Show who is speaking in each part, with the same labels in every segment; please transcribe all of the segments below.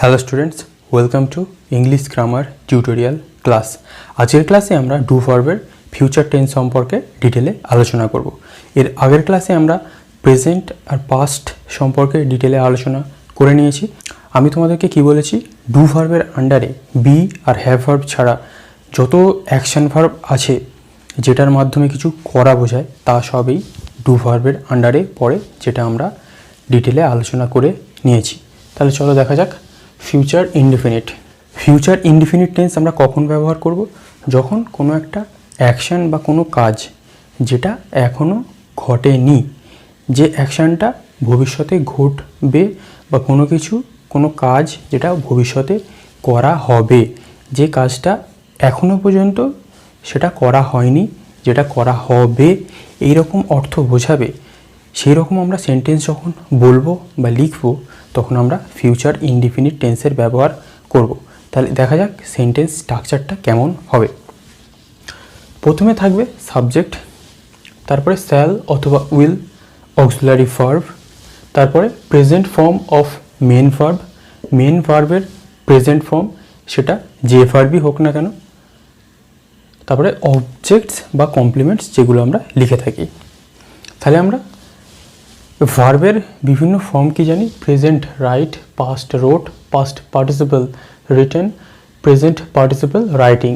Speaker 1: Hello students, welcome to English grammar tutorial class. আজকের ক্লাসে আমরা ডু ভার্বের ফিউচার টেন্স সম্পর্কে ডিটেলে আলোচনা করব। এর আগের ক্লাসে আমরা প্রেজেন্ট আর পাস্ট সম্পর্কে ডিটেলে আলোচনা করে নিয়েছি। আমি তোমাদেরকে কি বলেছি, ডু ভার্বের আন্ডারে বি আর হ্যাভ ভার্ব ছাড়া যত অ্যাকশন ভার্ব আছে যেটার মাধ্যমে কিছু করা বোঝায় তা সবই ডু ভার্বের আন্ডারে পড়ে, যেটা আমরা ডিটেলে আলোচনা করে নিয়েছি। তাহলে চলো দেখা যাক। ফিউচার ইনডিফিনিট টেন্স আমরা কখন ব্যবহার করব? যখন কোনো একটা অ্যাকশান বা কোনো কাজ যেটা এখনও ঘটেনি, যে অ্যাকশানটা ভবিষ্যতে ঘটবে, বা কোনো কাজ যেটা ভবিষ্যতে করা হবে, যে কাজটা এখনও পর্যন্ত সেটা করা হয়নি, যেটা করা হবে, এই রকম অর্থ বোঝাবে। সেই রকম আমরা সেন্টেন্স যখন বলবো বা লিখবো তখন আমরা ফিউচার ইনডিফিনিট টেন্সের ব্যবহার করব। তাহলে দেখা যাক সেন্টেন্স স্ট্রাকচারটা কেমন হবে। প্রথমে থাকবে সাবজেক্ট, তারপরে শ্যাল অথবা উইল অক্সিলারি ভার্ব, তারপরে present form of main verb, main ভার্বের প্রেজেন্ট ফর্ম সেটা যে ভার্বই হোক না কেন, তারপরে অবজেক্টস বা কমপ্লিমেন্টস যেগুলো আমরা লিখে থাকি। তাহলে আমরা ভার্বের বিভিন্ন ফর্ম কি জানি? Present write, past wrote, past participle written, present participle writing.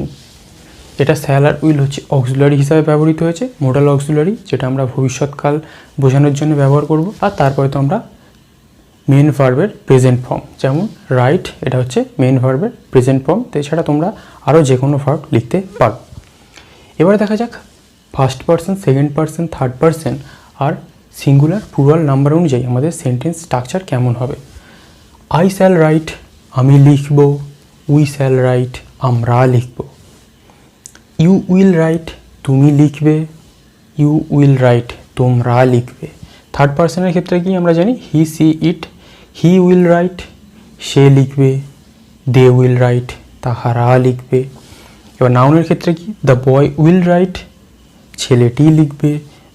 Speaker 1: এটা শ্যাল আর উইল হচ্ছে অক্সিলারি হিসাবে ব্যবহৃত হয়েছে, মোডাল অক্সিলারি, যেটা আমরা ভবিষ্যৎকাল বোঝানোর জন্য ব্যবহার করব। আর তারপরে তো আমরা মেন ভার্বের প্রেজেন্ট ফর্ম, যেমন রাইট, এটা হচ্ছে মেন ভার্বের প্রেজেন্ট ফর্ম। এছাড়া তোমরা আরও যে কোনো ভার্ব লিখতে পারো। এবারে দেখা যাক first person, second person, third person আর সিঙ্গুলার প্লুরাল নাম্বার অনুযায়ী আমাদের সেন্টেন্স স্ট্রাকচার কেমন হবে। আই শ্যাল রাইট, আমি লিখব। উই শ্যাল রাইট, আমরা লিখব। ইউ উইল রাইট, তুমি লিখবে। ইউ উইল রাইট, তোমরা লিখবে। থার্ড পারসনের ক্ষেত্রে কি আমরা জানি? He, she, it. He will write, সে লিখবে। দে উইল রাইট, তাহারা লিখবে। এবার নাউনের ক্ষেত্রে কি? দ্য বয় উইল রাইট, ছেলেটি লিখবে।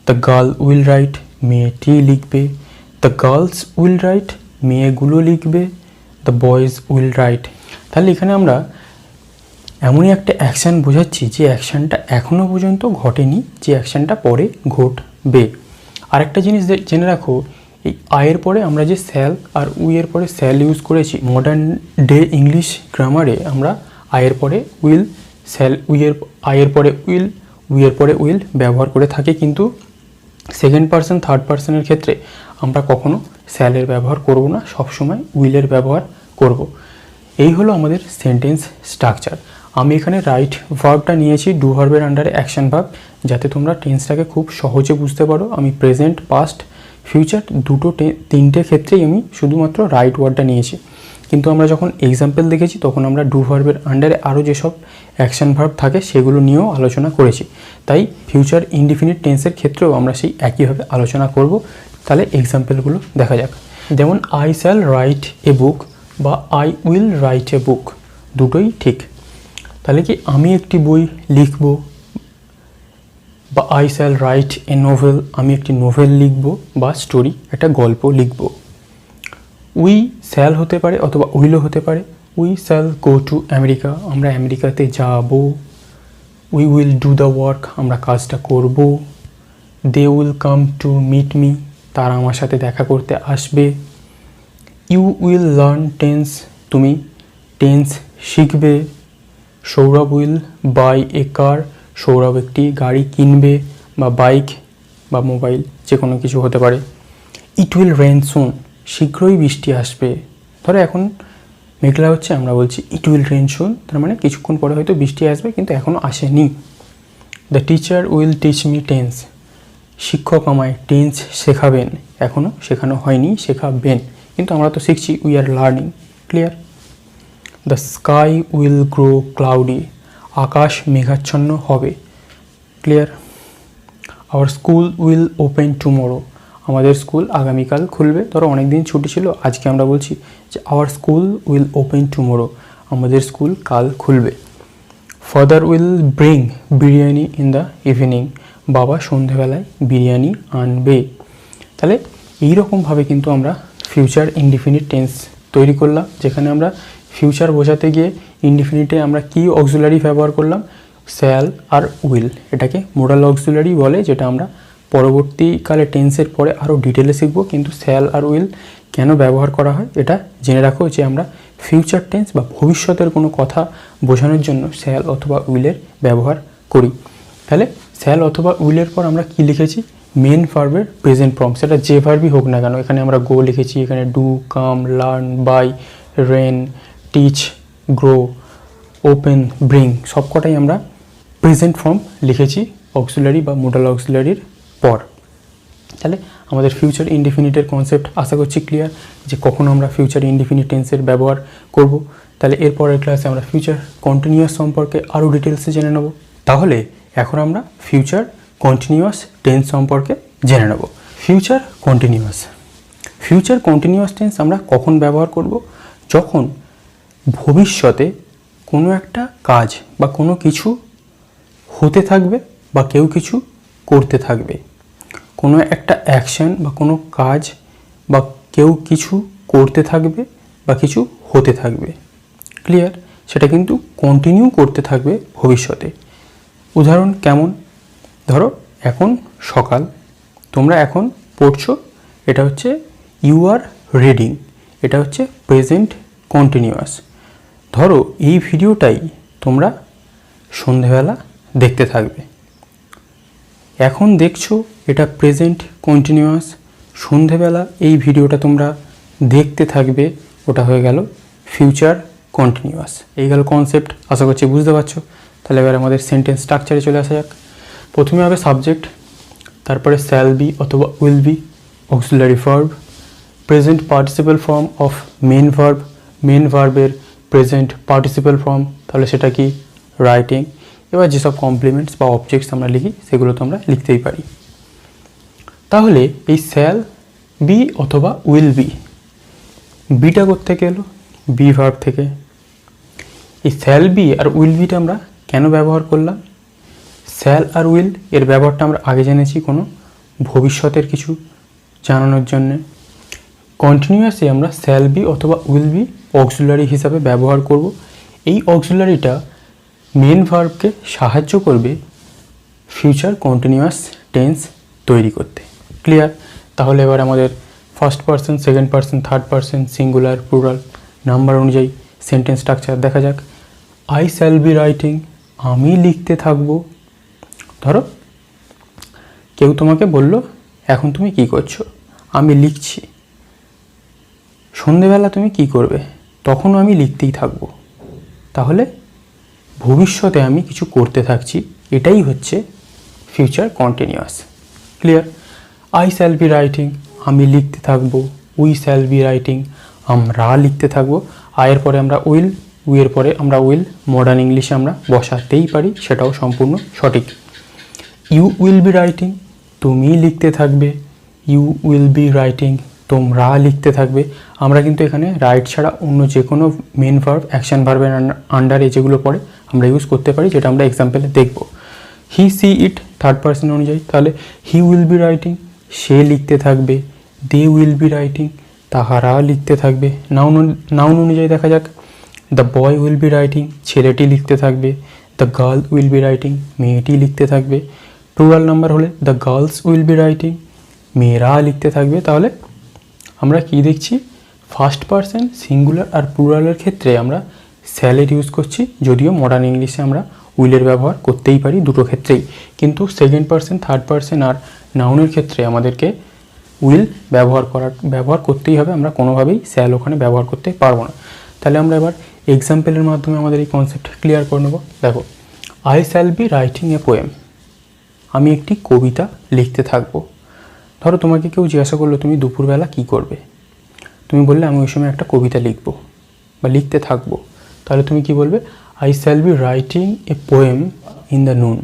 Speaker 1: দ্য গার্ল উইল রাইট, মেয়েটি লিখবে। দ্য গার্লস উইল রাইট, মেয়েগুলো লিখবে। The boys will write. তাহলে এখানে আমরা এমনই একটা অ্যাকশান বোঝাচ্ছি যে অ্যাকশানটা এখনও পর্যন্ত ঘটেনি, যে অ্যাকশানটা পরে ঘটবে। আরেকটা জিনিস জেনে রাখো, এই আয়ের পরে আমরা যে শ্যাল আর উইয়ের পরে শ্যাল ইউজ করেছি, মডার্ন ডে ইংলিশ গ্রামারে আমরা আয়ের পরে উইল, শ্যাল, আয়ের পরে উইল, উইয়ের পরে উইল ব্যবহার করে থাকি, কিন্তু সেকেন্ড পারসন, থার্ড পারসনের ক্ষেত্রে আমরা কখনো শ্যালের ব্যবহার করব না, সবসময় উইলের ব্যবহার করব। এই হলো আমাদের সেন্টেন্স স্ট্রাকচার। আমি এখানে রাইট ভার্বটা নিয়েছি ডু ভার্বের আন্ডারে অ্যাকশন ভার্ব, যাতে তোমরা টেন্সটাকে খুব সহজে বুঝতে পারো। আমি প্রেজেন্ট, পাস্ট, ফিউচার তিনটে ক্ষেত্রেই আমি শুধুমাত্র রাইট ওয়ার্ডটা নিয়েছি, কিন্তু আমরা যখন এক্সাম্পল দেখেছি তখন আমরা ডু ভার্বের আন্ডারে আরও যেসব অ্যাকশন ভার্ব থাকে সেগুলো নিয়েও আলোচনা করেছি। তাই ফিউচার ইনডিফিনিট টেন্সের ক্ষেত্রেও আমরা সেই একইভাবে আলোচনা করব। তাহলে এক্সাম্পলগুলো দেখা যাক। যেমন আই শ্যাল রাইট এ বুক বা আই উইল রাইট এ বুক, দুটোই ঠিক। তাহলে কি আমি একটি বই লিখব, বা I shall write a novel, আমি একটি নোভেল লিখব বা স্টোরি, একটা গল্প লিখব। উই শ্যাল হতে পারে অথবা উইলও হতে পারে। We shall go to America, আমরা আমেরিকাতে যাব। We will do the work, আমরা কাজটা করব। They will come to meet me, তারা আমার সাথে দেখা করতে আসবে। ইউ উইল লার্ন টেন্স, তুমি টেন্স শিখবে। Sourav will buy a car, Sourav একটি গাড়ি কিনবে, বা বাইক বা মোবাইল যে কোনো কিছু হতে পারে। ইট উইল রেন সুন, শীঘ্রই বৃষ্টি আসবে। ধরো এখন মেঘলা হচ্ছে, আমরা বলছি ইট উইল রেন সুন, তার মানে কিছুক্ষণ পরে হয়তো বৃষ্টি আসবে, কিন্তু এখনও আসেনি। The teacher will teach me tense, শিক্ষক আমায় টেন্স শেখাবেন, এখনও শেখানো হয়নি, শেখাবেন, কিন্তু আমরা তো শিখছি, we are learning. Clear? The sky will grow cloudy, আকাশ মেঘাচ্ছন্ন হবে। Clear? Our school will open tomorrow, আমাদের স্কুল আগামীকাল খুলবে। ধরো অনেক দিন ছুটি ছিল, আজকে আমরা বলছি যে hour school will open tomorrow, আমাদের স্কুল কাল খুলবে। Father will bring biryani in the evening, বাবা সন্ধেবেলায় বিরিয়ানি আনবে। তাহলে এইরকমভাবে কিন্তু আমরা ফিউচার ইনডিফিনিট টেন্স তৈরি করলাম, যেখানে আমরা ফিউচার বোঝাতে গিয়ে ইনডিফিনিটে আমরা কি অক্সিলারি ব্যবহার করলাম, শ্যাল আর উইল। এটাকে মোডাল অক্সিলারি বলে, যেটা আমরা পরবর্তীকালে টেন্সের পরে আরও ডিটেলে শিখব। কিন্তু শ্যাল আর উইল কেন ব্যবহার করা হয় এটা জেনে রাখো, যে আমরা ফিউচার টেন্স বা ভবিষ্যতের কোনো কথা বোঝানোর জন্য শ্যাল অথবা উইলের ব্যবহার করি। তাহলে শ্যাল অথবা উইলের পর আমরা কি লিখেছি, মেন ভার্বের প্রেজেন্ট ফর্ম, সেটা যে ভার্বই হোক না কেন। এখানে আমরা গো লিখেছি, এখানে do, come, learn, buy, rain, teach, grow, open, bring, সবকটাই আমরা প্রেজেন্ট ফর্ম লিখেছি অক্সিলারি বা মোডাল অক্সিলারির পর। তাহলে আমাদের ফিউচার ইনডিফিনিটের কনসেপ্ট আশা করছি ক্লিয়ার, যে কখন আমরা ফিউচার ইনডিফিনিট টেন্সের ব্যবহার করব। তাহলে এরপরের ক্লাসে আমরা ফিউচার কন্টিনিউয়াস সম্পর্কে আরও ডিটেলসে জেনে নেব। তাহলে এখন আমরা ফিউচার কন্টিনিউয়াস টেন্স সম্পর্কে জেনে নেব। ফিউচার কন্টিনিউয়াস টেন্স আমরা কখন ব্যবহার করব, যখন ভবিষ্যতে কোনো একটা কাজ বা কোনো কিছু হতে থাকবে বা কেউ কিছু করতে থাকবে। কোনো একটা অ্যাকশন বা কোনো কাজ বা কেউ কিছু করতে থাকবে বা কিছু হতে থাকবে, ক্লিয়ার? সেটা কিন্তু কন্টিনিউ করতে থাকবে ভবিষ্যতে। উদাহরণ কেমন, ধরো এখন সকাল, তোমরা এখন পড়ছো, এটা হচ্ছে ইউ আর রিডিং, এটা হচ্ছে প্রেজেন্ট কন্টিনিউয়াস। ধরো এই ভিডিওটাই তোমরা সন্ধেবেলা দেখতে থাকবে। এখন দেখছো, এটা প্রেজেন্ট কন্টিনিউয়াস। সন্ধেবেলা এই ভিডিওটা তোমরা দেখতে থাকবে, ওটা হয়ে গেল ফিউচার কন্টিনিউয়াস। এই গেল কনসেপ্ট, আশা করছি বুঝতে পারছো। তাহলে এবার আমাদের সেন্টেন্স স্ট্রাকচারে চলে আসা যাক। প্রথমে হবে সাবজেক্ট, তারপরে শ্যাল বি অথবা will be, auxiliary verb, present participle form of main verb, main ভার্বের প্রেজেন্ট পার্টিসিপাল ফর্ম, তাহলে সেটা কি রাইটিং। এবার যেসব কমপ্লিমেন্টস বা অবজেক্টস আমরা লিখি সেগুলো তো আমরা লিখতেই পারি। তাহলে এই শ্যাল বি অথবা উইল বি, বিটা কোত্থেকে এলো, বি ভার্ব থেকে। এই শ্যাল বি আর উইল বিটা আমরা কেন ব্যবহার করলাম, শ্যাল আর উইল এর ব্যবহারটা আমরা আগে জেনেছি কোনো ভবিষ্যতের কিছু জানানোর জন্যে। কন্টিনিউয়াসে আমরা শ্যাল বি অথবা উইল বি অক্সিলারি হিসাবে ব্যবহার করব। এই অক্সিলারিটা মেন ভার্বকে সাহায্য করবে ফিউচার কন্টিনিউয়াস টেন্স তৈরি করতে, ক্লিয়ার? তাহলে এবার আমাদের first person, second person, third person, singular, plural, number অনুযায়ী সেন্টেন্স স্ট্রাকচার দেখা যাক। আই শ্যাল বি রাইটিং, আমি লিখতে থাকবো। ধরো কেউ তোমাকে বলল, এখন তুমি কি করছো, আমি লিখছি। সন্ধেবেলা তুমি কি করবে, তখনও আমি লিখতেই থাকবো। তাহলে ভবিষ্যতে আমি কিছু করতে থাকছি, এটাই হচ্ছে future continuous, clear? I shall B writing, আমি লিখতে থাকবো। উই শ্যাল বি রাইটিং, আমরা লিখতে থাকবো। আয়ের পরে আমরা উইল, উইয়ের পরে আমরা উইল মডার্ন ইংলিশে আমরা বসাতেই পারি, সেটাও সম্পূর্ণ সঠিক। ইউ উইল বি রাইটিং, তুমি লিখতে থাকবে। ইউ উইল বি রাইটিং, তোমরা লিখতে থাকবে। আমরা কিন্তু এখানে রাইট ছাড়া অন্য যে কোনো মেন ভার্ব, অ্যাকশন ভার্বের আন্ডারে যেগুলো পড়ে আমরা ইউজ করতে পারি, যেটা আমরা এক্সাম্পলে দেখব। হি সি ইট থার্ড পারসন অনুযায়ী, তাহলে হি উইল বি রাইটিং, সে লিখতে থাকবে। দে উইল বি রাইটিং, তাহারা লিখতে থাকবে। নাউন অনুযায়ী দেখা যাক। The boy will be writing, ছেলেটি লিখতে থাকবে। The girl will be writing, মেয়েটি লিখতে থাকবে। প্লুরাল নাম্বার হলে the girls will be writing, মেয়েরা লিখতে থাকবে। তাহলে আমরা কি দেখছি, ফার্স্ট পারসন, সিঙ্গুলার আর প্লুরালের ক্ষেত্রে আমরা শ্যালের ইউজ করছি, যদিও মডার্ন ইংলিশে আমরা উইলের ব্যবহার করতেই পারি দুটো ক্ষেত্রেই। কিন্তু সেকেন্ড পারসন, থার্ড পারসন আর নাউনের ক্ষেত্রে আমাদেরকে উইল ব্যবহার করতেই হবে, আমরা কোনোভাবেই শ্যাল ওখানে ব্যবহার করতে পারবো না। তাহলে আমরা এবার এক্সাম্পলের মাধ্যমে আমাদের এই কনসেপ্ট ক্লিয়ার করে নেব। দেখো, I shall B writing a poem, আমি একটি কবিতা লিখতে থাকবো। ধরো তোমাকে কেউ জিজ্ঞাসা করলো তুমি দুপুরবেলা কি করবে, তুমি বললে আমি ওই সময় একটা কবিতা লিখবো বা লিখতে থাকবো। তাহলে তুমি কি বলবে, I shall B writing a poem in the নুন,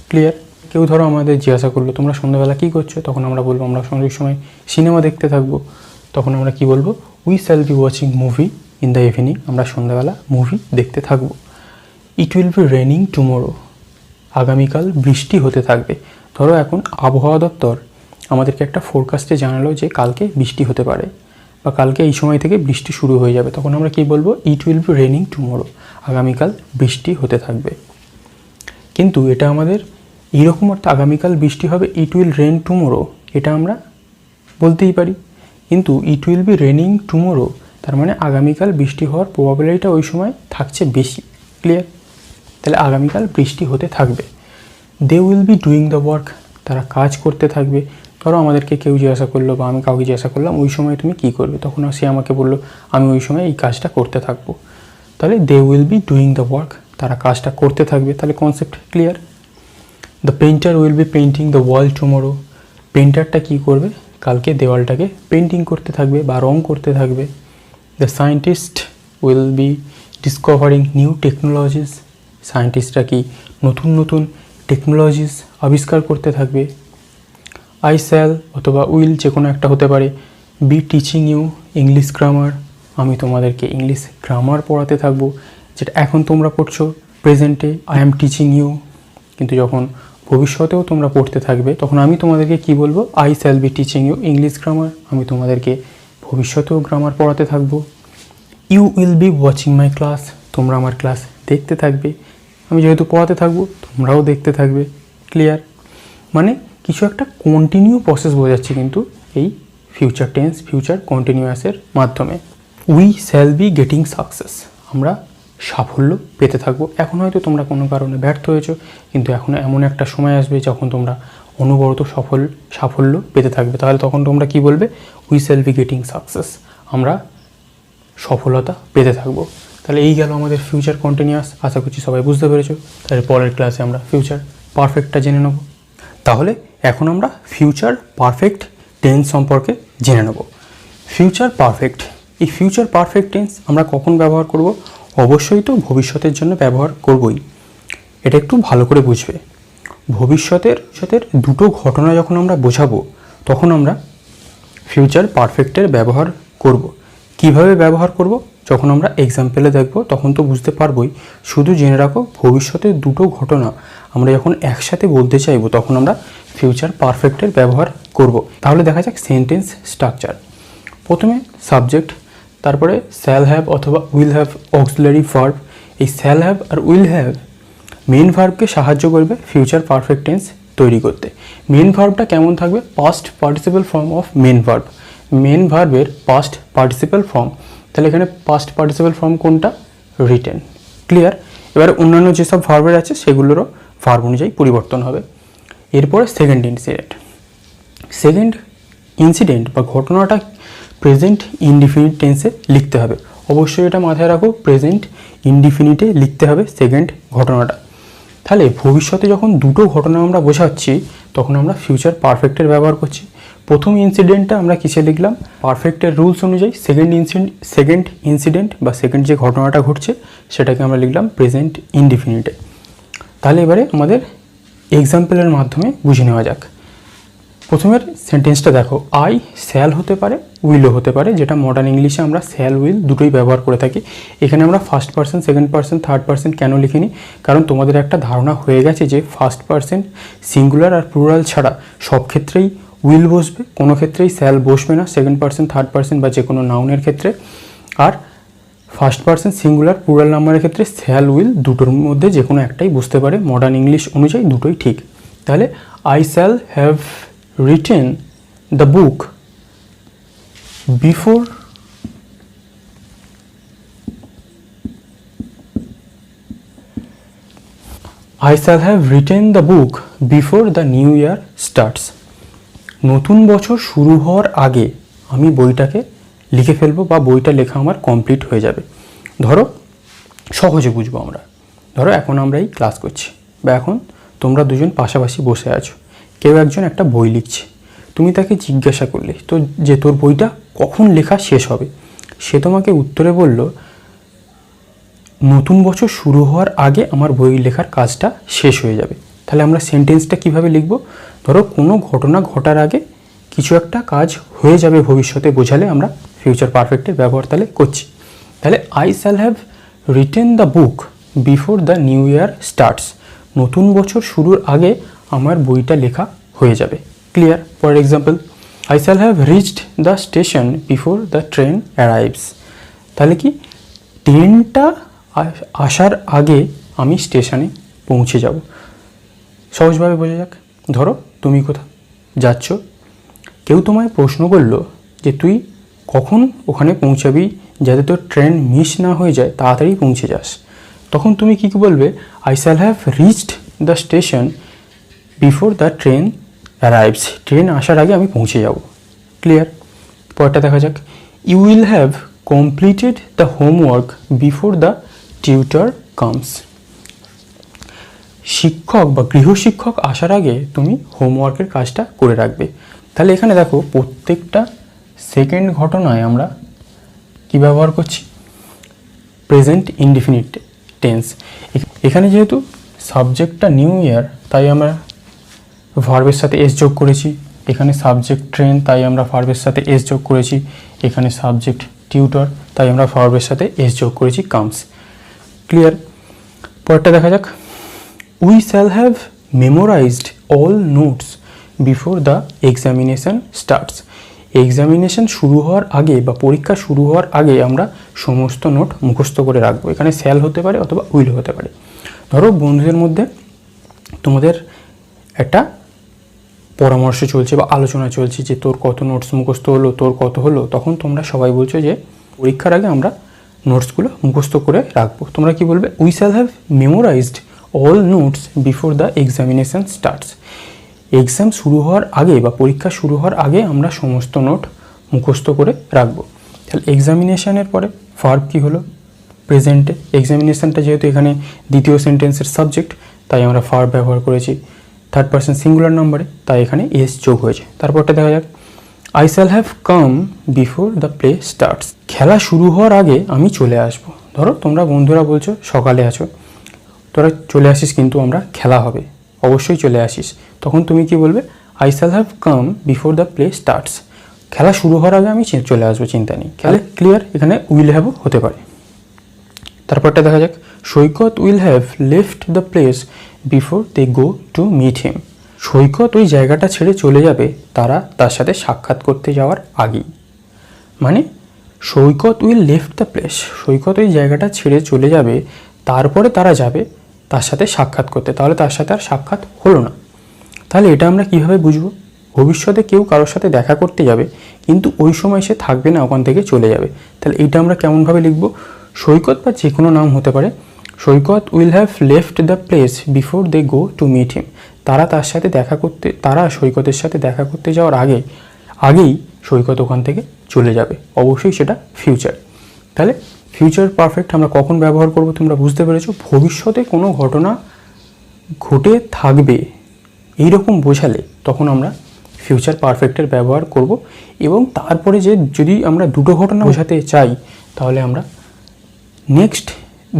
Speaker 1: ক্লিয়ার? কেউ ধরো আমাদের জিজ্ঞাসা করলো তোমরা সন্ধ্যাবেলা কী করছো, তখন আমরা বলবো আমরা সন্ধ্যের সময় সিনেমা দেখতে থাকবো। তখন আমরা কি বলবো, we shall be watching movie in the evening, আমরা সন্ধ্যাবেলা মুভি দেখতে থাকবো। It will be raining tomorrow, আগামীকাল বৃষ্টি হতে থাকবে। ধরো এখন আবহাওয়া দপ্তর আমাদেরকে একটা ফোরকাস্টে জানালো যে কালকে বৃষ্টি হতে পারে, বা কালকে এই সময় থেকে বৃষ্টি শুরু হয়ে যাবে, তখন আমরা কি বলবো? It will be raining tomorrow, আগামীকাল বৃষ্টি হতে থাকবে। কিন্তু এটা আমাদের এইরকম অর্থ আগামীকাল বৃষ্টি হবে, ইট উইল রেন টুমোরো, এটা আমরা বলতেই পারি। কিন্তু it will be raining tomorrow তার মানে আগামীকাল বৃষ্টি হওয়ার প্রবাবিলিটিটা ওই সময় থাকছে বেশি। ক্লিয়ার? তাহলে আগামীকাল বৃষ্টি হতে থাকবে। They will be doing the work, তারা কাজ করতে থাকবে। ধরো আমাদেরকে কেউ জিজ্ঞাসা করলো বা আমি কাউকে জিজ্ঞাসা করলাম ওই সময় তুমি কী করবে, তখন সে আমাকে বললো আমি ওই সময় এই কাজটা করতে থাকবো। তাহলে they will be doing the work, তারা কাজটা করতে থাকবে। তাহলে concept clear. The painter will be painting the wall tomorrow, পেইন্টারটা কী করবে? কালকে দেওয়ালটাকে পেইন্টিং করতে থাকবে বা রং করতে থাকবে। The scientist will be discovering new technologies, সায়েন্টিস্টরা কি নতুন নতুন টেকনোলজিস আবিষ্কার করতে থাকবে। আই শ্যাল অথবা উইল যে কোনো একটা হতে পারে be teaching you English grammar, আমি তোমাদেরকে ইংলিশ গ্রামার পড়াতে থাকবো, যেটা এখন তোমরা পড়ছো প্রেজেন্টে আই অ্যাম টিচিং ইউ। কিন্তু যখন ভবিষ্যতেও তোমরা পড়তে থাকবে তখন আমি তোমাদেরকে কি বলবো? I shall be teaching you English grammar, আমি তোমাদেরকে ভবিষ্যতেও গ্রামার পড়াতে থাকবো। You will be watching my class, তোমরা আমার ক্লাস দেখতে থাকবে, আমি যেহেতু পড়াতে থাকবো তোমরাও দেখতে থাকবে। ক্লিয়ার? মানে কিছু একটা কন্টিনিউ প্রসেস বোঝাচ্ছে কিন্তু এই ফিউচার টেন্স, ফিউচার কন্টিনিউয়াসের মাধ্যমে। We shall be getting success, আমরা সাফল্য পেতে থাকবো। এখন হয়তো তোমরা কোনো কারণে ব্যর্থ হয়েছো, কিন্তু এখন এমন একটা সময় আসবে যখন তোমরা অনবরত সাফল্য পেতে থাকবে। তাহলে তখন তোমরা কি বলবে? We shall be getting success, আমরা সফলতা পেতে থাকবো। তাহলে এই গেল আমাদের ফিউচার কন্টিনিউয়াস। আশা করছি সবাই বুঝতে পেরেছো। তাহলে পরের ক্লাসে আমরা ফিউচার পারফেক্টটা জেনে নেব। তাহলে এখন আমরা ফিউচার পারফেক্ট টেন্স সম্পর্কে জেনে নেব। ফিউচার পারফেক্ট, এই ফিউচার পারফেক্ট টেন্স আমরা কখন ব্যবহার করব? অবশ্যই তো ভবিষ্যতের জন্য ব্যবহার করবই। এটা একটু ভালো করে বুঝবে। ভবিষ্যতের দুটো ঘটনা যখন আমরা বোঝাবো তখন আমরা ফিউচার পারফেক্টের ব্যবহার করব। কিভাবে ব্যবহার করব? যখন আমরা এক্সাম্পলে দেখব তখন তো বুঝতে পারবোই। শুধু জেনে রাখো ভবিষ্যতের দুটো ঘটনা আমরা যখন একসাথে বলতে চাইবো তখন আমরা ফিউচার পারফেক্টের ব্যবহার করব। তাহলে দেখা যাক সেন্টেন্স স্ট্রাকচার। প্রথমে সাবজেক্ট, তারপরে শ্যাল হ্যাভ অথবা উইল হ্যাভ অক্সিলারি ভার্ব। এই শ্যাল হ্যাভ আর উইল হ্যাভ মেন ভার্বকে সাহায্য করবে ফিউচার পারফেক্ট টেন্স তৈরি করতে। মেন ভার্বটা কেমন থাকবে? Past participle form of main verb. Main ভার্বের পাস্ট পার্টিসিপাল ফর্ম। তাহলে এখানে পাস্ট পার্টিসিপাল ফর্ম কোনটা? রিটেন। ক্লিয়ার? এবার অন্যান্য যেসব ভার্বের আছে সেগুলোরও ভার্ব অনুযায়ী পরিবর্তন হবে। এরপরে সেকেন্ড ইনসিডেন্ট। সেকেন্ড ইনসিডেন্ট বা ঘটনাটা প্রেজেন্ট ইনডিফিনিট টেন্সে লিখতে হবে। অবশ্যই এটা মাথায় রাখো, প্রেজেন্ট ইনডিফিনিটে লিখতে হবে সেকেন্ড ঘটনাটা। তাহলে ভবিষ্যতে যখন দুটো ঘটনা আমরা বোঝাচ্ছি তখন আমরা ফিউচার পারফেক্টের ব্যবহার করছি। প্রথম ইনসিডেন্টটা আমরা কিসে লিখলাম? পারফেক্টের রুলস অনুযায়ী সেকেন্ড ইনসিডেন্ট বা সেকেন্ড যে ঘটনাটা ঘটছে সেটাকে আমরা লিখলাম প্রেজেন্ট ইনডিফিনিটে। তাহলে এবারে আমাদের এক্সাম্পলের মাধ্যমে বুঝে নেওয়া যাক। প্রথমের সেন্টেন্সটা দেখো, আই শ্যাল হতে পারে, উইলও হতে পারে, যেটা মডার্ন ইংলিশে আমরা শ্যাল উইল দুটোই ব্যবহার করে থাকি। এখানে আমরা first person, second person, third person কেন লিখিনি? কারণ তোমাদের একটা ধারণা হয়ে গেছে যে ফার্স্ট পার্সন সিঙ্গুলার আর প্লুরাল ছাড়া সব ক্ষেত্রেই উইল বসবে, কোনো ক্ষেত্রেই শ্যাল বসবে না সেকেন্ড পার্সন, থার্ড পার্সন বা যে কোনো নাউনের ক্ষেত্রে। আর ফার্স্ট পার্সন সিঙ্গুলার প্লুরাল নাম্বারের ক্ষেত্রে শ্যাল উইল দুটোর মধ্যে যে কোনো একটাই বুঝতে পারে। মডার্ন ইংলিশ অনুযায়ী দুটোই ঠিক। তাহলে I shall have written the book before I shall have written the book before the new year starts. নতুন বছর শুরু হওয়ার আগে আমি বইটাকে লিখে ফেলবো বা বইটা লেখা আমার কমপ্লিট হয়ে যাবে। ধরো সহজে বুঝবো আমরা। ধরো এখন আমরা এই ক্লাস করছি বা এখন তোমরা দুজন পাশাপাশি বসে আছো, কেউ একজন একটা বই লিখছে। তুমি তাকে জিজ্ঞাসা করলে তো যে তোর বইটা কখন লেখা শেষ হবে, সে তোমাকে উত্তরে বলল নতুন বছর শুরু হওয়ার আগে আমার বই লেখার কাজটা শেষ হয়ে যাবে। তাহলে আমরা সেন্টেন্সটা কিভাবে লিখব? ধরো কোনো ঘটনা ঘটার আগে কিছু একটা কাজ হয়ে যাবে ভবিষ্যতে বোঝালে আমরা ফিউচার পারফেক্টের ব্যবহার তাহলে করছি। তাহলে I shall have written the book before the new year starts, নতুন বছর শুরুর আগে আমার বইটা লেখা হয়ে যাবে। Clear? For example, I shall have reached the station before the train arrives. তাহলে কি ট্রেনটা আসার আগে আমি স্টেশনে পৌঁছে যাব। সহজভাবে বোঝা যাক, ধরো তুমি কোথাও যাচ্ছ, কেউ তোমায় প্রশ্ন করলো যে তুই কখন ওখানে পৌঁছাবি যাতে তোর ট্রেন মিস না হয়ে যায়, তাড়াতাড়ি পৌঁছে যাস। তখন তুমি কী বলবে? I shall have reached the station before the train arrives. Train আসার আগে আমি পৌঁছে যাব। ক্লিয়ার? পরেরটা দেখা যাক। You will have completed the homework before the tutor comes. শিক্ষক বা গৃহশিক্ষক আসার আগে তুমি হোমওয়ার্কের কাজটা করে রাখবে। তাহলে এখানে দেখো প্রত্যেকটা সেকেন্ড ঘটনায় আমরা কি ব্যবহার করছি? Present indefinite tense. এখানে যেহেতু সাবজেক্টটা নিউ ইয়ার, তাই আমরা ভার্বের সাথে এস যোগ করেছি। এখানে সাবজেক্ট ট্রেন, তাই আমরা ভার্বের সাথে এস যোগ করেছি। এখানে সাবজেক্ট টিউটর, তাই আমরা ভার্বের সাথে এস যোগ করেছি কামস। ক্লিয়ার? পরেরটা দেখা যাক। We shall have memorised all notes before the examination starts. Examination শুরু হওয়ার আগে বা পরীক্ষা শুরু হওয়ার আগে আমরা সমস্ত নোট মুখস্থ করে রাখবো। এখানে শ্যাল হতে পারে অথবা উইল হতে পারে। ধরো বন্ধুদের মধ্যে তোমাদের একটা পরামর্শ চলছে বা আলোচনা চলছে যে তোর কত নোটস মুখস্থ হলো, তোর কত হলো, তখন তোমরা সবাই বলছো যে পরীক্ষার আগে আমরা নোটসগুলো মুখস্থ করে রাখবো। তোমরা কি বলবে? We shall have memorised all notes before the examination starts. Exam শুরু হওয়ার আগে বা পরীক্ষা শুরু হওয়ার আগে আমরা সমস্ত নোট মুখস্থ করে রাখবো। তাহলে এক্সামিনেশনের পরে ভার্ব কী হলো? প্রেজেন্টে। এক্সামিনেশনটা যেহেতু এখানে দ্বিতীয় সেন্টেন্সের সাবজেক্ট, তাই আমরা ভার্ব ব্যবহার করেছি থার্ড পারসন সিঙ্গুলার নম্বরে, তাই এখানে এস যোগ হয়েছে। তারপরটা দেখা যাক। I shall have come before the play starts. খেলা শুরু হওয়ার আগে আমি চলে আসব। ধরো তোমরা বন্ধুরা বলছো সকালে আছো, তোরা চলে আসিস, কিন্তু আমরা খেলা হবে, অবশ্যই চলে আসিস। তখন তুমি কি বলবে? I shall have come before the play starts. খেলা শুরু হওয়ার আগে আমি চলে আসবো, চিন্তা নেই। তাহলে ক্লিয়ার? এখানে উইল হ্যাভও হতে পারে। তারপরটা দেখা যাক। Saikat will have left the place before they go to meet him. Saikat ওই জায়গাটা ছেড়ে চলে যাবে তারা তার সাথে সাক্ষাৎ করতে যাওয়ার আগেই। মানে সৈকত উইল লেফট দ্য প্লেস, সৈকত ওই জায়গাটা ছেড়ে চলে যাবে, তারপরে তারা যাবে তার সাথে সাক্ষাৎ করতে। তাহলে তার সাথে আর সাক্ষাৎ হলো না। তাহলে এটা আমরা কিভাবে বুঝবো? ভবিষ্যতে কেউ কারোর সাথে দেখা করতে যাবে, কিন্তু ওই সময় সে থাকবে না, ওখান থেকে চলে যাবে। তাহলে এটা আমরা কেমনভাবে লিখবো? সৈকত বা যে কোনো নাম হতে পারে। Saikat will have left the place before they go to meet him. তারা সৈকতের সাথে দেখা করতে যাওয়ার আগেই সৈকত ওখান থেকে চলে যাবে। অবশ্যই সেটা ফিউচার। তাহলে ফিউচার পারফেক্ট আমরা কখন ব্যবহার করব তোমরা বুঝতে পেরেছো? ভবিষ্যতে কোনো ঘটনা ঘটে থাকবে এইরকম বোঝালে তখন আমরা ফিউচার পারফেক্টের ব্যবহার করব। এবং তারপরে যদি আমরা দুটো ঘটনা বোঝাতে চাই, তাহলে আমরা নেক্সট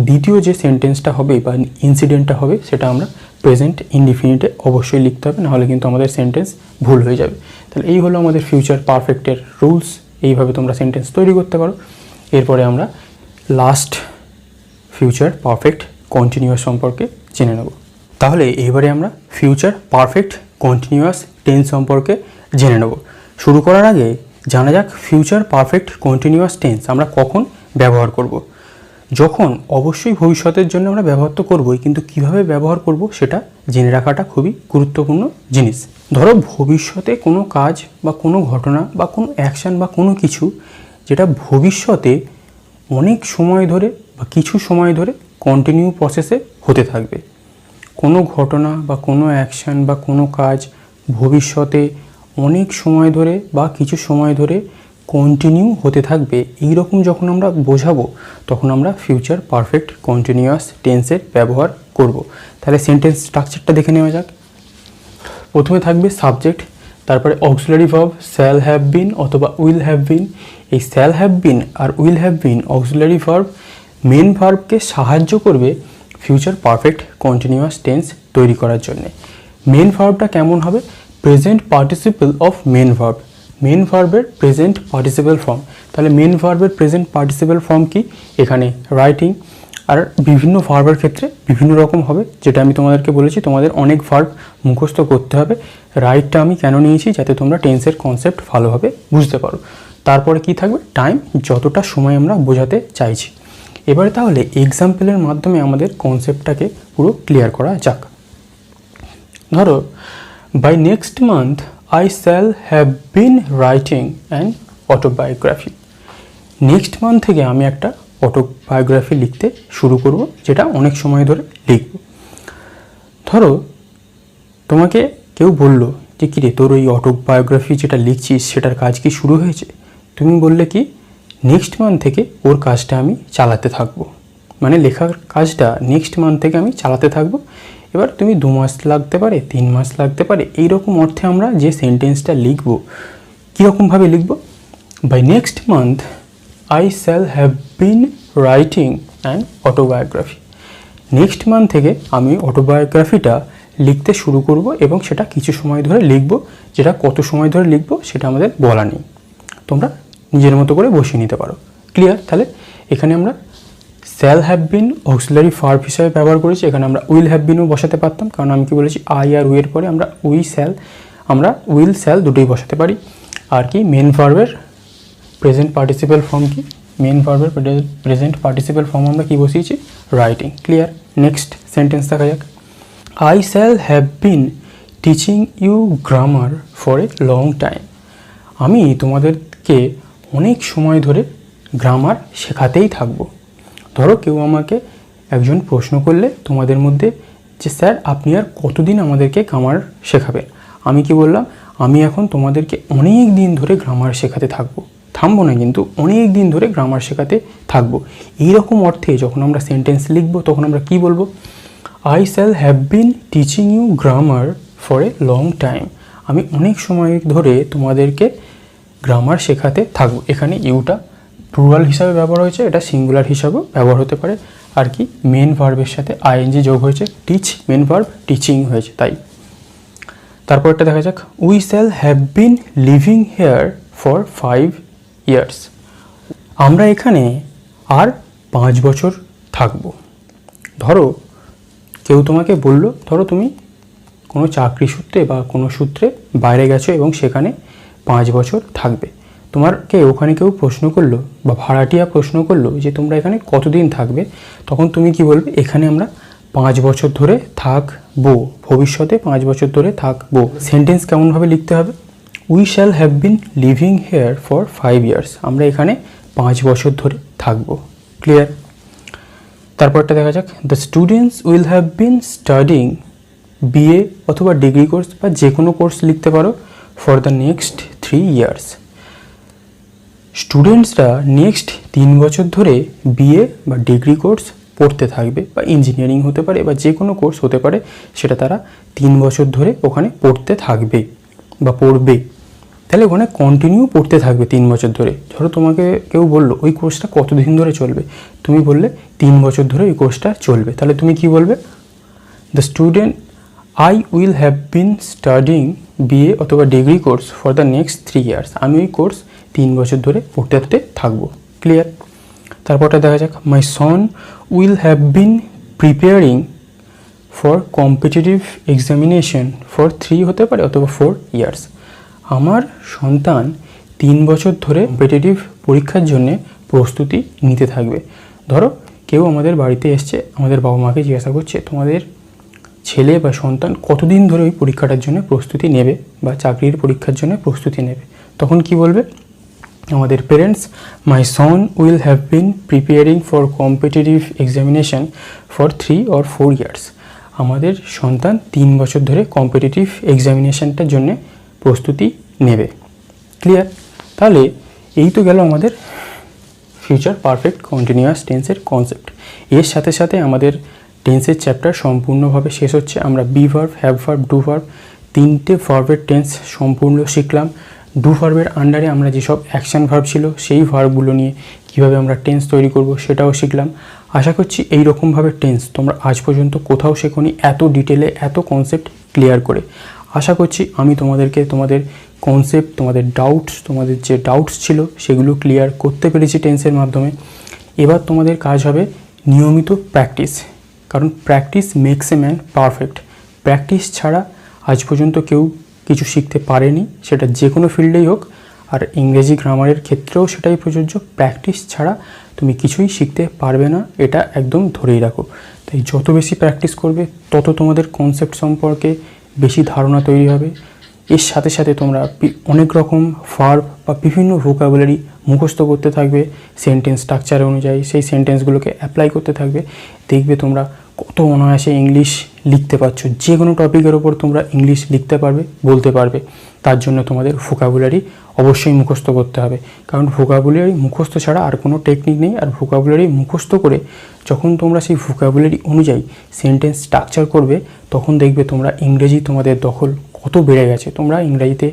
Speaker 1: দ্বিতীয় যে সেন্টেন্সটা হবে বা ইনসিডেন্টটা হবে, সেটা আমরা প্রেজেন্ট ইনডিফিনিটে অবশ্যই লিখতে হবে, নাহলে কিন্তু আমাদের সেন্টেন্স ভুল হয়ে যাবে। তাহলে এই হলো আমাদের ফিউচার পারফেক্টের রুলস। এইভাবে তোমরা সেন্টেন্স তৈরি করতে পারো। এরপরে আমরা লাস্ট ফিউচার পারফেক্ট কন্টিনিউয়াস সম্পর্কে জেনে নেব। তাহলে এবারে আমরা ফিউচার পারফেক্ট কন্টিনিউয়াস টেন্স সম্পর্কে জেনে নেব। শুরু করার আগে জানা যাক ফিউচার পারফেক্ট কন্টিনিউয়াস টেন্স আমরা কখন ব্যবহার করব। যখন অবশ্যই ভবিষ্যতের জন্য আমরা ব্যবহার তো করবই, কিন্তু কিভাবে ব্যবহার করব সেটা জেনে রাখাটা খুবই গুরুত্বপূর্ণ জিনিস। ধরো ভবিষ্যতে কোনো কাজ বা কোনো ঘটনা বা কোনো অ্যাকশান বা কোনো কিছু যেটা ভবিষ্যতে অনেক সময় ধরে বা কিছু সময় ধরে কন্টিনিউ প্রসেসে হতে থাকবে। কোনো ঘটনা বা কোনো অ্যাকশান বা কোনো কাজ ভবিষ্যতে অনেক সময় ধরে বা কিছু সময় ধরে কন্টিনিউ হতে থাকবে, এই রকম যখন আমরা বোঝাবো তখন আমরা ফিউচার পারফেক্ট কন্টিনিউয়াস টেন্সের ব্যবহার করব। তাহলে সেন্টেন্স স্ট্রাকচারটা দেখে নেওয়া যাক। প্রথমে থাকবে সাবজেক্ট, তারপরে auxiliary verb shall have been অথবা উইল হ্যাভ বিন। এই শ্যাল হ্যাভ বিন আর will have been auxiliary verb main ভার্বকে সাহায্য করবে ফিউচার পারফেক্ট কন্টিনিউয়াস টেন্স তৈরি করার জন্য। মেন ভার্বটা কেমন হবে? Present participle of main verb, main ভার্বের প্রেজেন্ট পার্টিসিপল ফর্ম। তাহলে মেন ভার্বের প্রেজেন্ট পার্টিসিপল ফর্ম কি? এখানে রাইটিং। আর বিভিন্ন ভার্বের ক্ষেত্রে বিভিন্ন রকম হবে, যেটা আমি তোমাদেরকে বলেছি তোমাদের অনেক ভার্ব মুখস্থ করতে হবে। রাইটটা আমি কেন নিয়েছি, যাতে তোমরা টেন্সের কনসেপ্ট ভালোভাবে বুঝতে পারো। তারপরে কি থাকবে, টাইম, যতটা সময় আমরা বোঝাতে চাইছি। এবারে তাহলে এক্সাম্পলের মাধ্যমে আমাদের কনসেপ্টটাকে পুরো ক্লিয়ার করা যাক। ধরো, by next month I shall have been writing an autobiography. Next month থেকে আমি একটা অটোবায়োগ্রাফি লিখতে শুরু করব, যেটা অনেক সময় ধরে লিখব। ধরো, তোমাকে কেউ বলল যে কিরে তোর ওই অটোবায়োগ্রাফি যেটা লিখছিস সেটার কাজ কি শুরু হয়েছে? তুমি বললে কি, নেক্সট মান্থ থেকে ওর কাজটা আমি চালাতে থাকবো, মানে লেখার কাজটা নেক্সট মান্থ থেকে আমি চালাতে থাকবো। এবার তুমি 2 মাস লাগতে পারে, 3 মাস লাগতে পারে, এইরকম অর্থে আমরা যে সেন্টেন্সটা লিখবো, কীরকমভাবে লিখব? By next month I shall have been writing an autobiography. Next month থেকে আমি অটোবায়োগ্রাফিটা লিখতে শুরু করব এবং সেটা কিছু সময় ধরে লিখব। যেটা কত সময় ধরে লিখব সেটা আমাদের বলা নেই, তোমরা নিজের মতো করে বসিয়ে নিতে পারো। ক্লিয়ার? তাহলে এখানে আমরা shall have been auxiliary verb হিসাবে ব্যবহার করেছি। এখানে আমরা উইল হ্যাভ বিনও বসাতে পারতাম, কারণ আমি কি বলেছি, আই আর উইয়ের পরে আমরা উইল শ্যাল দুটোই বসাতে পারি। আর কি, মেন ভার্বের প্রেজেন্ট পার্টিসিপেল ফর্ম কি, মেন ভার্বের প্রেজেন্ট পার্টিসিপেল ফর্ম আমরা কি বসিয়েছি, রাইটিং। ক্লিয়ার? নেক্সট সেন্টেন্স দেখা যাক। I shall have been teaching you grammar for a long time. আমি তোমাদেরকে অনেক সময় ধরে গ্রামার শেখাতেই থাকবো। ধরো, কেউ আমাকে একজন প্রশ্ন করলে তোমাদের মধ্যে যে স্যার আপনি আর কতদিন আমাদেরকে গ্রামার শেখাবেন, আমি কি বললাম, আমি এখন তোমাদেরকে অনেক দিন ধরে গ্রামার শেখাতে থাকবো, থামবো না কিন্তু, অনেক দিন ধরে গ্রামার শেখাতে থাকবো। এইরকম অর্থে যখন আমরা সেন্টেন্স লিখবো তখন আমরা কি বলবো, I shall have been teaching you grammar for a long time. আমি অনেক সময় ধরে তোমাদেরকে গ্রামার শেখাতে থাকবো। এখানে ইউটা প্লুরাল হিসাবে ব্যবহার হয়েছে, এটা সিঙ্গুলার হিসাবেও ব্যবহার হতে পারে। আর কি, মেন ভার্বের সাথে আইএনজি যোগ হয়েছে, টিচ মেন ভার্ব, টিচিং হয়েছে তাই। তারপরটা দেখা যাক, we shall have been living here for 5 years। আমরা এখানে আর 5 বছর থাকবো। ধরো, কেউ তোমাকে বলল, ধরো তুমি কোনো চাকরি সূত্রে বা কোনো সূত্রে বাইরে গেছো এবং সেখানে 5 বছর থাকবে। তোমাকে ওখানে কেউ প্রশ্ন করলো বা ভাড়াটিয়া প্রশ্ন করলো যে তোমরা এখানে কতদিন থাকবে, তখন তুমি কি বলবে, এখানে আমরা 5 বছর ধরে থাকবো, ভবিষ্যতে 5 বছর ধরে থাকবো। সেন্টেন্স কেমনভাবে লিখতে হবে, we shall have been living here for 5 years। আমরা এখানে 5 বছর ধরে থাকবো। ক্লিয়ার? তারপরটা দেখা যাক, the students will have been studying BA অথবা ডিগ্রি কোর্স, বা যে কোনো কোর্স লিখতে পারো, ফর দ্য নেক্সট 3 years। স্টুডেন্টসরা নেক্সট 3 বছর ধরে বিএ বা ডিগ্রি কোর্স পড়তে থাকবে, বা ইঞ্জিনিয়ারিং হতে পারে বা যে কোনো কোর্স হতে পারে, সেটা তারা 3 বছর ধরে ওখানে পড়তে থাকবে বা পড়বে। তাহলে ওখানে কন্টিনিউ পড়তে থাকবে 3 বছর ধরে। ধরো তোমাকে কেউ বললো ওই কোর্সটা কতদিন ধরে চলবে, তুমি বললে 3 বছর ধরে ওই কোর্সটা চলবে। তাহলে তুমি কি বলবে, the student I will have been studying BA অথবা degree course for the next 3 years। আমি ওই কোর্স 3 বছর ধরে পড়তে থাকবো। ক্লিয়ার? তারপরটা দেখা যাক, my son will have been preparing for competitive examination for 3 হতে পারে অথবা 4 years। আমার সন্তান 3 বছর ধরে কম্পিটিটিভ পরীক্ষার জন্য প্রস্তুতি নিতে থাকবে। ধরো, কেউ আমাদের বাড়িতে এসছে, আমাদের বাবা মাকে জিজ্ঞাসা করছে তোমাদের ছেলে বা সন্তান কতদিন ধরে ওই পরীক্ষাটার জন্য প্রস্তুতি নেবে বা চাকরির পরীক্ষার জন্য প্রস্তুতি নেবে, তখন কি বলবে, আমাদের parents, my son will have been preparing for competitive examination for 3 or 4 years। আমাদের সন্তান 3 বছর ধরে কম্পিটিটিভ এক্সামিনেশনটার জন্য প্রস্তুতি নেবে। ক্লিয়ার? তাহলে এই তো গেল আমাদের ফিউচার পারফেক্ট কন্টিনিউয়াস টেন্সের কনসেপ্ট। এর সাথে সাথে আমাদের টেন্সের চ্যাপ্টার সম্পূর্ণভাবে শেষ হচ্ছে। আমরা be verb, have verb, do verb, 3টে ভার্বের টেন্স সম্পূর্ণ শিখলাম। ডু ভার্বের আন্ডারে আমরা যেসব অ্যাকশন ভার্ব ছিল সেই ভার্বগুলো নিয়ে কীভাবে আমরা টেন্স তৈরি করব সেটাও শিখলাম। আশা করছি এই রকমভাবে টেন্স তোমরা আজ পর্যন্ত কোথাও শেখোনি, এত ডিটেলে এত কনসেপ্ট ক্লিয়ার করে। আশা করছি আমি তোমাদেরকে তোমাদের কনসেপ্ট, তোমাদের তোমাদের যে ডাউটস ছিল সেগুলো ক্লিয়ার করতে পেরেছি টেন্সের মাধ্যমে। এবার তোমাদের কাজ হবে নিয়মিত প্র্যাকটিস, কারণ practice makes a man perfect. Practice ছাড়া আজ পর্যন্ত কেউ কিছু শিখতে পারেনি, সেটা যে কোনো ফিল্ডেই হোক। আর ইংরেজি গ্রামারের ক্ষেত্রেও সেটাই প্রযোজ্য। প্র্যাকটিস ছাড়া তুমি কিছুই শিখতে পারবে না, এটা একদম ধরেই রাখো। তাই যত বেশি প্র্যাকটিস করবে তত তোমাদের কনসেপ্ট সম্পর্কে বেশি ধারণা তৈরি হবে। এর সাথে সাথে তোমরা অনেক রকম ভার্ব বা বিভিন্ন ভোকাবুলারি মুখস্থ করতে থাকবে সেন্টেন্স স্ট্রাকচার অনুযায়ী, সেই সেন্টেন্সগুলোকে অ্যাপ্লাই করতে থাকবে। দেখবে তোমরা কত অনায়াসে ইংলিশ লিখতে পারছো, যে কোনো টপিকের ওপর তোমরা ইংলিশ লিখতে পারবে, বলতে পারবে। তার জন্য তোমাদের ভোকাবুলারি অবশ্যই মুখস্থ করতে হবে, কারণ ভোকাবুলারি মুখস্থ ছাড়া আর কোনো টেকনিক নেই। আর ভোকাবুলারি মুখস্থ করে যখন তোমরা সেই ভোকাবুলারি অনুযায়ী সেন্টেন্স স্ট্রাকচার করবে, তখন দেখবে তোমরা ইংরেজি তোমাদের দখল কত বেড়ে গেছে। তোমরা ইংরেজিতে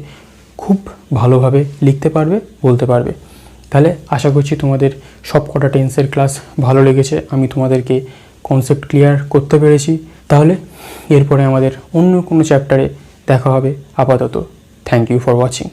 Speaker 1: খুব ভালোভাবে লিখতে পারবে, বলতে পারবে। তাহলে আশা করছি তোমাদের সব কটা টেন্সের ক্লাস ভালো লেগেছে, আমি তোমাদেরকে কনসেপ্ট ক্লিয়ার করতে পেরেছি। তাহলে এরপরে আমাদের অন্য কোনো চ্যাপ্টারে দেখা হবে। আপাতত থ্যাংক ইউ ফর ওয়াচিং।